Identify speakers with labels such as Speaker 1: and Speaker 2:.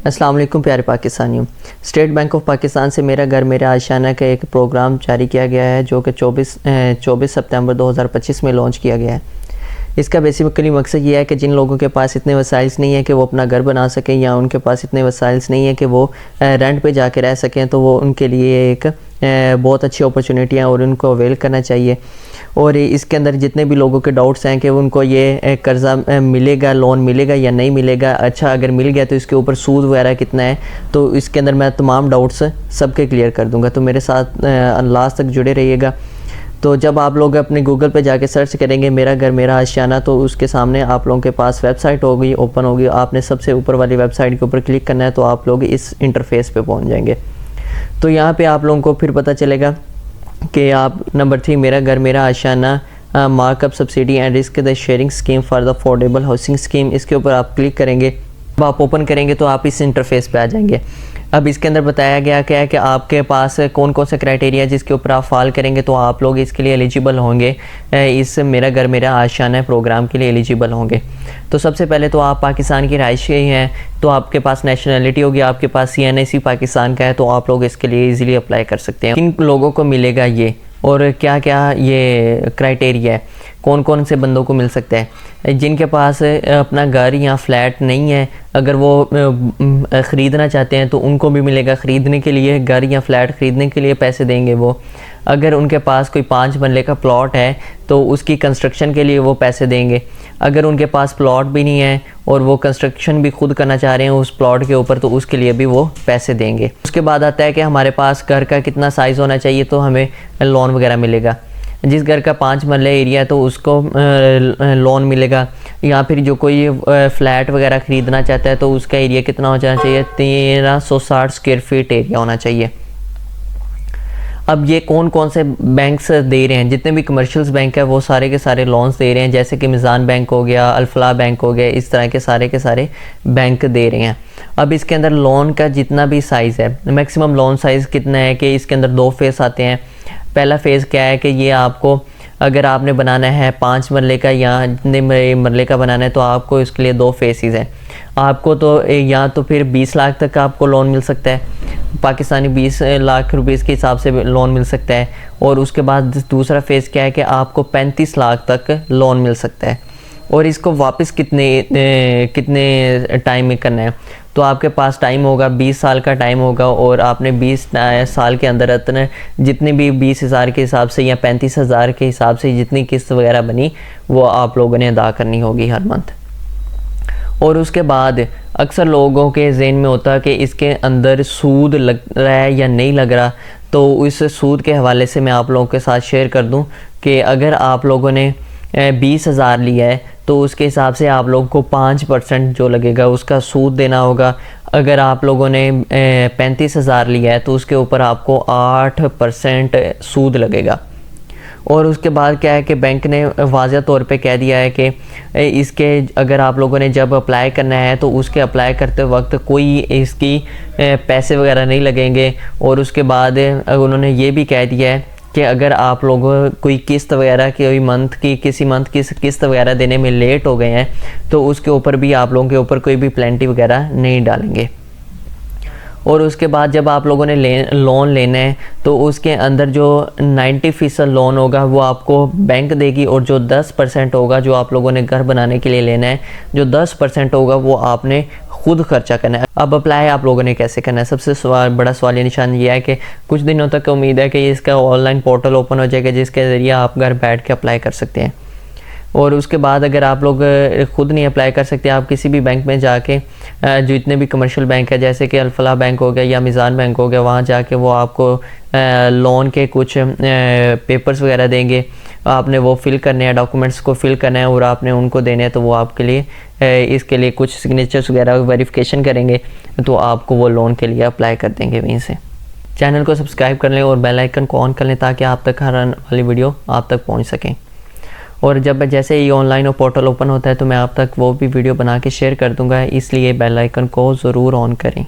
Speaker 1: अस्सलाम वालेकुम प्यारे पाकिस्तानियों। स्टेट बैंक ऑफ पाकिस्तान से मेरा घर मेरा आशियाना का एक प्रोग्राम जारी किया गया है जो कि 24 सितंबर 2025 में लॉन्च किया गया है। इसका बेसिकली मकसद ये है कि जिन लोगों के पास इतने वसाइल्स नहीं है कि वो अपना घर बना सकें या उनके पास इतने वसाइल्स नहीं है कि वो रेंट पे जाके रह सकें, तो वो उनके लिए एक बहुत अच्छी अपॉर्चुनिटी है और उनको अवेल करना चाहिए। और इसके अंदर जितने भी लोगों के डाउट्स हैं कि उनको ये कर्ज़ा मिलेगा, लोन मिलेगा या नहीं मिलेगा, अच्छा अगर मिल गया तो इसके ऊपर सूद वगैरह कितना है, तो इसके अंदर मैं तमाम डाउट्स सबके क्लियर कर दूंगा। तो मेरे साथ लास्ट तक जुड़े रहिएगा। तो जब आप लोग अपने गूगल पे जाके सर्च करेंगे मेरा घर मेरा आशियाना, तो उसके सामने आप लोगों के पास वेबसाइट होगी, ओपन होगी। आपने सबसे ऊपर वाली वेबसाइट के ऊपर क्लिक करना है तो आप लोग इस इंटरफेस पे पहुंच जाएंगे। तो यहाँ पे आप लोगों को फिर पता चलेगा कि आप नंबर 3 मेरा घर मेरा आशियाना markup subsidy and risk the sharing scheme for the affordable housing scheme, इसके ऊपर आप क्लिक करेंगे। अब आप ओपन करेंगे तो आप इस इंटरफेस पे आ जाएंगे। अब इसके अंदर बताया गया क्या है कि आपके पास कौन कौन सा क्राइटेरिया जिसके ऊपर आप फाल करेंगे तो आप लोग इसके लिए एलिजिबल होंगे, इस मेरा घर मेरा आशियाना प्रोग्राम के लिए एलिजिबल होंगे। तो सबसे पहले तो आप पाकिस्तान की रहायशी हैं, तो आपके पास नेशनलिटी होगी, आपके पास CNIC पाकिस्तान का है, तो आप लोग इसके लिए ईज़िली अप्लाई कर सकते हैं। किन लोगों को मिलेगा ये और क्या क्या ये क्राइटेरिया है, कौन कौन से बंदों को मिल सकता है? जिनके पास अपना घर या फ्लैट नहीं है, अगर वो ख़रीदना चाहते हैं तो उनको भी मिलेगा। ख़रीदने के लिए घर या फ्लैट ख़रीदने के लिए पैसे देंगे वो। अगर उनके पास कोई 5 मरले का प्लॉट है तो उसकी कंस्ट्रक्शन के लिए वो पैसे देंगे। अगर उनके पास प्लॉट भी नहीं है और वो कंस्ट्रक्शन भी खुद करना चाह रहे हैं उस प्लॉट के ऊपर, तो उसके लिए भी वो पैसे देंगे। उसके बाद आता है कि हमारे पास घर का कितना साइज़ होना चाहिए तो हमें लोन वगैरह मिलेगा। जिस घर का 5 मरले एरिया है तो उसको लोन मिलेगा, या फिर जो कोई फ्लैट वगैरह ख़रीदना चाहता है तो उसका एरिया कितना हो जाना चाहिए, 1360 स्क्वायर फीट एरिया होना चाहिए। अब ये कौन कौन से बैंक्स दे रहे हैं, जितने भी कमर्शियल्स बैंक है वो सारे के सारे लोन्स दे रहे हैं, जैसे कि मिज़ान बैंक हो गया, अल्फलाह बैंक हो गया, इस तरह के सारे बैंक दे रहे हैं। अब इसके अंदर लोन का जितना भी साइज़ है, मैक्सिमम लोन साइज़ कितना है कि इसके अंदर 2 फेज़ आते हैं। पहला फ़ेज़ क्या है कि ये आपको अगर आपने बनाना है 5 मरले का या जितने मरले का बनाना है तो आपको इसके लिए 2 फेसेस हैं। आपको तो या तो फिर 20 लाख तक आपको लोन मिल सकता है, पाकिस्तानी 20 लाख रुपीस के हिसाब से लोन मिल सकता है। और उसके बाद दूसरा फ़ेज़ क्या है कि आपको 35 लाख तक लोन मिल सकता है। और इसको वापस कितने टाइम में करना है, तो आपके पास टाइम होगा 20 साल का टाइम होगा, और आपने 20 साल के अंदर इतने जितने भी 20,000 के हिसाब से या 35,000 के हिसाब से जितनी किस्त वगैरह बनी वो आप लोगों ने अदा करनी होगी हर मंथ। और उसके बाद अक्सर लोगों के ज़हन में होता है कि इसके अंदर सूद लग रहा है या नहीं लग रहा, तो इस सूद के हवाले से मैं आप लोगों के साथ शेयर कर दूं कि अगर आप लोगों ने 20,000 लिया है तो उसके हिसाब से आप लोगों को 5% जो लगेगा उसका सूद देना होगा। अगर आप लोगों ने 35,000 लिया है तो उसके ऊपर आपको 8% सूद लगेगा। और उसके बाद क्या है कि बैंक ने वाज़ह तौर पे कह दिया है कि इसके अगर आप लोगों ने जब अप्लाई करना है तो उसके अप्लाई करते वक्त कोई इसकी पैसे वगैरह नहीं लगेंगे। और उसके बाद उन्होंने ये भी कह दिया है कि अगर आप लोगों कोई किस्त वगैरह किसी मंथ की किस्त वगैरह देने में लेट हो गए हैं तो उसके ऊपर भी आप लोगों के ऊपर कोई भी पेनल्टी वगैरह नहीं डालेंगे। और उसके बाद जब आप लोगों ने लोन लेना है तो उसके अंदर जो 90% लोन होगा वो आपको बैंक देगी, और जो 10% होगा जो आप लोगों ने घर बनाने के लिए लेना है, जो 10% होगा वो आपने खुद खर्चा करना है। अब अप्लाई आप लोगों ने कैसे करना है, सबसे बड़ा सवाल ये निशान ये है कि कुछ दिनों तक उम्मीद है कि इसका ऑनलाइन पोर्टल ओपन हो जाएगा जिसके ज़रिए आप घर बैठ के अप्लाई कर सकते हैं। और उसके बाद अगर आप लोग ख़ुद नहीं अप्लाई कर सकते, आप किसी भी बैंक में जाके जो इतने भी कमर्शियल बैंक है जैसे कि अल्फलाह बैंक हो गया या मिज़ान बैंक हो गया, वहाँ जाके वो आपको लोन के कुछ पेपर्स वगैरह देंगे, आपने वो फिल करने हैं, डॉक्यूमेंट्स को फिल करना है और आपने उनको देने हैं, तो वो आपके लिए इसके लिए कुछ सिग्नेचर्स वगैरह वेरिफिकेशन करेंगे तो आपको वो लोन के लिए अप्लाई कर देंगे वहीं से। चैनल को सब्सक्राइब कर लें और बेल आइकन को ऑन कर लें ताकि आप तक हर आने वाली वीडियो आप तक पहुँच सकें। और जब जैसे ही ऑनलाइन और पोर्टल ओपन होता है तो मैं आप तक वो भी वीडियो बना के शेयर कर दूंगा, इसलिए बेल आइकन को ज़रूर ऑन करें।